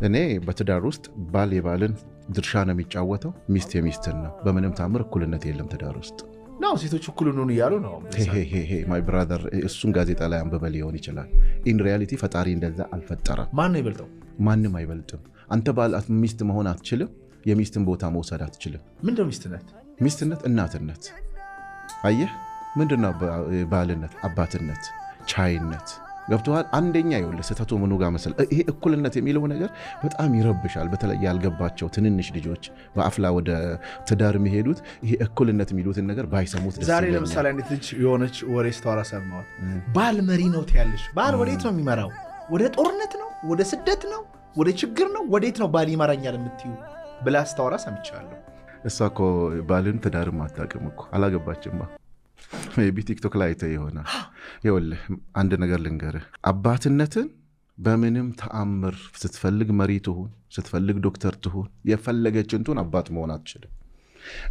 እኔ በትዳር ውስጥ ባል የባልን ድርሻ ነው የሚጫወተው፣ ሚስት የሚስትን ነው። በምንም ታምር እኩልነት የለም ትዳር ውስጥ ነው። ሴቶች እኩል ሆኑ እያሉ ነው። ማይ ብራዘር፣ እሱን ጋዜጣ ላይ አንብበ ሊሆን ይችላል። ኢን ሪያሊቲ ፈጣሪ እንደዛ አልፈጠረም። ማን ነው ይበልጠው? ማንም አይበልጥም። አንተ ባል ሚስት መሆን አትችልም። የሚስትን ቦታ መውሰድ አትችልም። ምንድነው ሚስትነት? ሚስትነት እናትነት። አየህ ምንድነው ባልነት? አባትነት፣ ቻይነት። ገብቶሃል? አንደኛ ይኸውልህ ስህተቱ ምኑ ጋር መሰለህ? ይሄ እኩልነት የሚለው ነገር በጣም ይረብሻል። በተለይ ያልገባቸው ትንንሽ ልጆች በአፍላ ወደ ትዳር የሚሄዱት ይሄ እኩልነት የሚሉትን ነገር ባይሰሙት ደስ ይለኛል። ዛሬ ለምሳሌ አንዲት ልጅ የሆነች ወሬ ስታወራ ሰማሁት። ባል መሪ ነው ትያለሽ። ባል ወዴት ነው የሚመራው? ወደ ጦርነት ነው? ወደ ስደት ነው? ወደ ችግር ነው? ወዴት ነው ባል ይመራኛል የምትዩ ብላ ስታወራ ሰምቻለሁ። እሷ እኮ ባልን ትዳርም አታውቅም እኮ፣ አላገባችማ። ቢ ቲክቶክ ላይ አይተህ ይሆናል። ይኸውልህ አንድ ነገር ልንገርህ፣ አባትነትን በምንም ተአምር ስትፈልግ መሪ ትሁን፣ ስትፈልግ ዶክተር ትሁን፣ የፈለገችን ትሁን አባት መሆን አትችልም።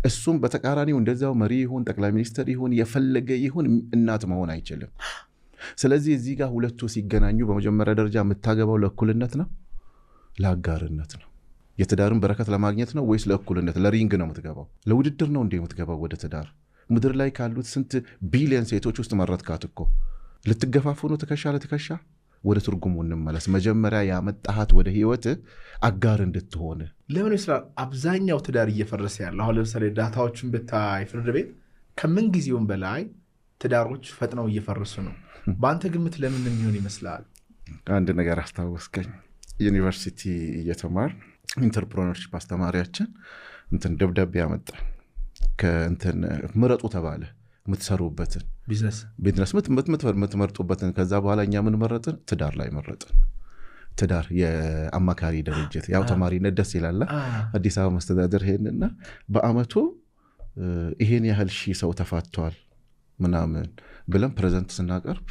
እሱም በተቃራኒው እንደዚያው መሪ ይሁን፣ ጠቅላይ ሚኒስትር ይሁን፣ የፈለገ ይሁን እናት መሆን አይችልም። ስለዚህ እዚህ ጋር ሁለቱ ሲገናኙ በመጀመሪያ ደረጃ የምታገባው ለእኩልነት ነው፣ ለአጋርነት ነው። የትዳርን በረከት ለማግኘት ነው ወይስ ለእኩልነት? ለሪንግ ነው የምትገባው? ለውድድር ነው እንደ የምትገባው ወደ ትዳር? ምድር ላይ ካሉት ስንት ቢሊየን ሴቶች ውስጥ መረጥካት እኮ። ልትገፋፉ ነው ትከሻ ለትከሻ? ወደ ትርጉሙ እንመለስ። መጀመሪያ ያመጣሃት ወደ ህይወት አጋር እንድትሆን። ለምን ይመስላል አብዛኛው ትዳር እየፈረሰ ያለው? አሁን ለምሳሌ ዳታዎችን ብታይ ፍርድ ቤት ከምን ጊዜውም በላይ ትዳሮች ፈጥነው እየፈረሱ ነው። በአንተ ግምት ለምን የሚሆን ይመስላል? አንድ ነገር አስታወስከኝ። ዩኒቨርሲቲ እየተማር ኢንተርፕረነርሺፕ አስተማሪያችን እንትን ደብዳቤ ያመጣ ከእንትን ምረጡ ተባለ። የምትሰሩበትን ቢዝነስ የምትመርጡበትን። ከዛ በኋላ እኛ ምን መረጥን? ትዳር ላይ መረጥን። ትዳር የአማካሪ ድርጅት። ያው ተማሪነት ደስ ይላል። አዲስ አበባ መስተዳደር ይሄንና በአመቱ ይሄን ያህል ሺህ ሰው ተፋቷል ምናምን ብለን ፕሬዘንት ስናቀርብ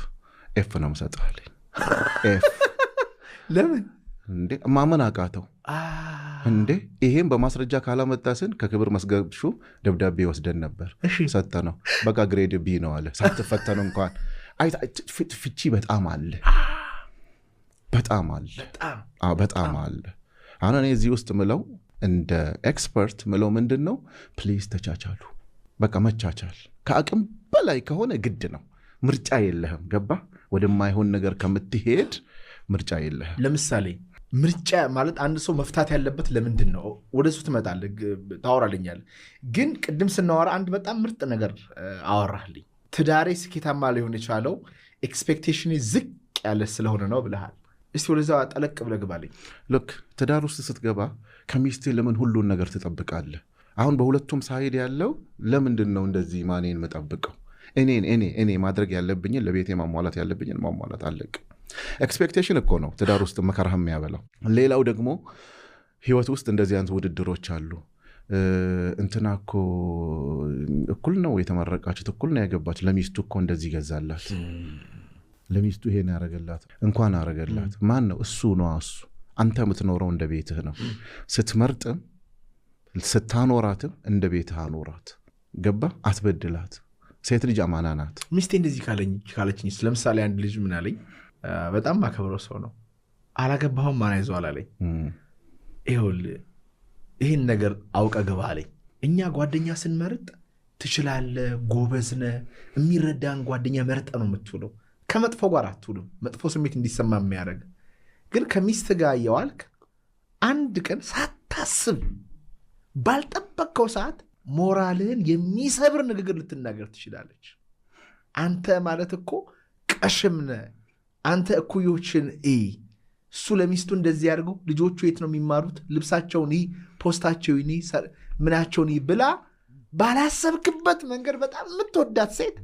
ኤፍ ነው መሰጠዋል። ኤፍ ለምን እንዴ? ማመን አቃተው እንዴ? ይሄን በማስረጃ ካላመጣስን ከክብር መስገብሹ ደብዳቤ ወስደን ነበር። ሰጠነው። በቃ ግሬድ ቢ ነው አለ። ሳትፈተኑ እንኳን ፍቺ በጣም አለ፣ በጣም አለ፣ በጣም አለ። አሁን እኔ እዚህ ውስጥ ምለው እንደ ኤክስፐርት ምለው ምንድን ነው? ፕሊዝ ተቻቻሉ። በቃ መቻቻል ከአቅም በላይ ከሆነ ግድ ነው። ምርጫ የለህም። ገባ? ወደማይሆን ነገር ከምትሄድ ምርጫ የለህም። ለምሳሌ ምርጫ ማለት አንድ ሰው መፍታት ያለበት ለምንድን ነው? ወደሱ ትመጣለህ፣ ታወራልኛለህ። ግን ቅድም ስናወራ አንድ በጣም ምርጥ ነገር አወራህልኝ። ትዳሬ ስኬታማ ሊሆን የቻለው ኤክስፔክቴሽን ዝቅ ያለ ስለሆነ ነው ብለሃል። እስቲ ወደዛ ጠለቅ ብለህ ግባልኝ። ልክ ትዳር ውስጥ ስትገባ ከሚስቴ ለምን ሁሉን ነገር ትጠብቃለህ? አሁን በሁለቱም ሳይድ ያለው ለምንድን ነው እንደዚህ ማኔን መጠብቀው? እኔ ማድረግ ያለብኝን ለቤቴ ማሟላት ያለብኝን ማሟላት አለቅ። ኤክስፔክቴሽን እኮ ነው ትዳር ውስጥ መከራህ የሚያበላው። ሌላው ደግሞ ህይወት ውስጥ እንደዚህ አይነት ውድድሮች አሉ። እንትና እኮ እኩል ነው የተመረቃችሁት፣ እኩል ነው ያገባች፣ ለሚስቱ እኮ እንደዚህ ገዛላት፣ ለሚስቱ ይሄን ያረገላት፣ እንኳን አረገላት። ማን ነው? እሱ ነው። እሱ አንተ የምትኖረው እንደ ቤትህ ነው። ስትመርጥም ስታኖራትም እንደ ቤትህ አኖራት። ገባ? አትበድላት። ሴት ልጅ አማና ናት። ሚስቴ እንደዚህ ካለችኝ፣ ለምሳሌ አንድ ልጅ ምን አለኝ፣ በጣም ማከብረው ሰው ነው፣ አላገባሁም ማን ይዘዋል አለኝ። ይኸውልህ ይህን ነገር አውቀ ግባ አለኝ። እኛ ጓደኛ ስንመርጥ ትችላለህ፣ ጎበዝነ፣ የሚረዳን ጓደኛ መርጠ ነው የምትውለው። ከመጥፎ ጋር አትውልም፣ መጥፎ ስሜት እንዲሰማ የሚያደርግ። ግን ከሚስት ጋር እየዋልክ አንድ ቀን ሳታስብ ባልጠበቅከው ሰዓት ሞራልህን የሚሰብር ንግግር ልትናገር ትችላለች። አንተ ማለት እኮ ቀሽምነ፣ አንተ እኩዮችን እሱ ለሚስቱ እንደዚህ ያደርገው፣ ልጆቹ የት ነው የሚማሩት፣ ልብሳቸውን ፖስታቸው ምናቸውን ብላ ባላሰብክበት መንገድ በጣም የምትወዳት ሴት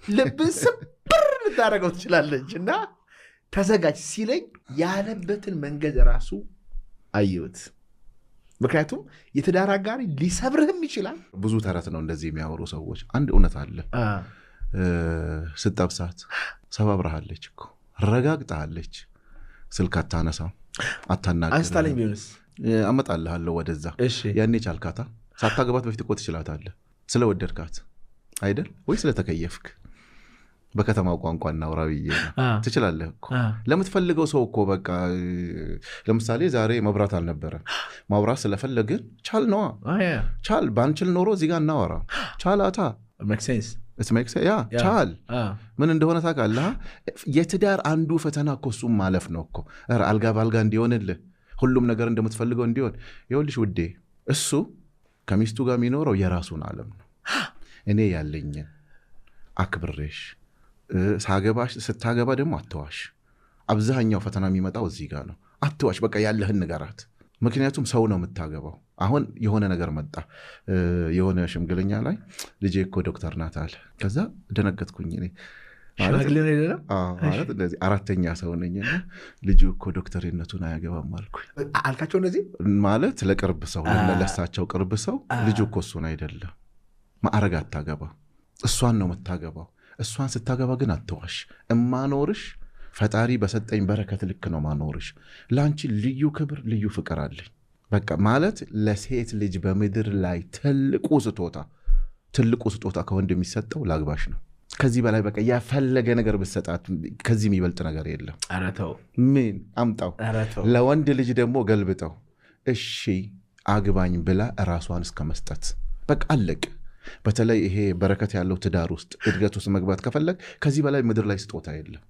ልብን ስብር ልታደርገው ትችላለች። እና ተዘጋጅ ሲለኝ ያለበትን መንገድ ራሱ አየሁት። ምክንያቱም የትዳር አጋሪ ሊሰብርህም ይችላል። ብዙ ተረት ነው እንደዚህ የሚያወሩ ሰዎች። አንድ እውነት አለ። ስጠብሳት ሰባብረሃለች እኮ፣ ረጋግጣለች፣ ስልክ አታነሳም፣ አታናገርም። አንስታለኝ ቢሆንስ አመጣልሃለሁ ወደዛ። ያኔ ቻልካታ። ሳታገባት በፊት እኮ ትችላታለህ። ስለወደድካት አይደል ወይ ስለተከየፍክ? በከተማው ቋንቋ እናውራ ብዬ ትችላለህ እኮ ለምትፈልገው ሰው እኮ በቃ ለምሳሌ ዛሬ መብራት አልነበረ ማውራት ስለፈለግን ቻል ነዋ ቻል ባንችል ኖሮ እዚህ ጋር እናወራ ቻላታ ቻል ምን እንደሆነ ታውቃለህ የትዳር አንዱ ፈተና እኮ እሱም ማለፍ ነው እኮ አልጋ ባልጋ እንዲሆንልህ ሁሉም ነገር እንደምትፈልገው እንዲሆን ይኸውልሽ ውዴ እሱ ከሚስቱ ጋር የሚኖረው የራሱን ዓለም ነው እኔ ያለኝን አክብሬሽ ሳገባሽ ስታገባ ደግሞ አትዋሽ አብዛኛው ፈተና የሚመጣው እዚህ ጋር ነው አትዋሽ በቃ ያለህን ንገራት ምክንያቱም ሰው ነው የምታገባው አሁን የሆነ ነገር መጣ የሆነ ሽምግልኛ ላይ ልጄ እኮ ዶክተር ናት አለ ከዛ ደነገጥኩኝ እኔ ማለት እንደዚህ አራተኛ ሰው ነኝና ልጁ እኮ ዶክተርነቱን አያገባም አልኩኝ አልካቸው እነዚህ ማለት ለቅርብ ሰው ለለሳቸው ቅርብ ሰው ልጁ እኮ እሱን አይደለም ማዕረግ አታገባ እሷን ነው የምታገባው እሷን ስታገባ ግን አትዋሽ እማኖርሽ ፈጣሪ በሰጠኝ በረከት ልክ ነው ማኖርሽ ላንቺ ልዩ ክብር ልዩ ፍቅር አለኝ በቃ ማለት ለሴት ልጅ በምድር ላይ ትልቁ ስጦታ ከወንድ የሚሰጠው ላግባሽ ነው ከዚህ በላይ በቃ ያፈለገ ነገር ብትሰጣት ከዚህ የሚበልጥ ነገር የለም አረተው ምን አምጣው ለወንድ ልጅ ደግሞ ገልብጠው እሺ አግባኝ ብላ ራሷን እስከመስጠት በቃ አለቅ በተለይ ይሄ በረከት ያለው ትዳር ውስጥ እድገት ውስጥ መግባት ከፈለግ ከዚህ በላይ ምድር ላይ ስጦታ የለም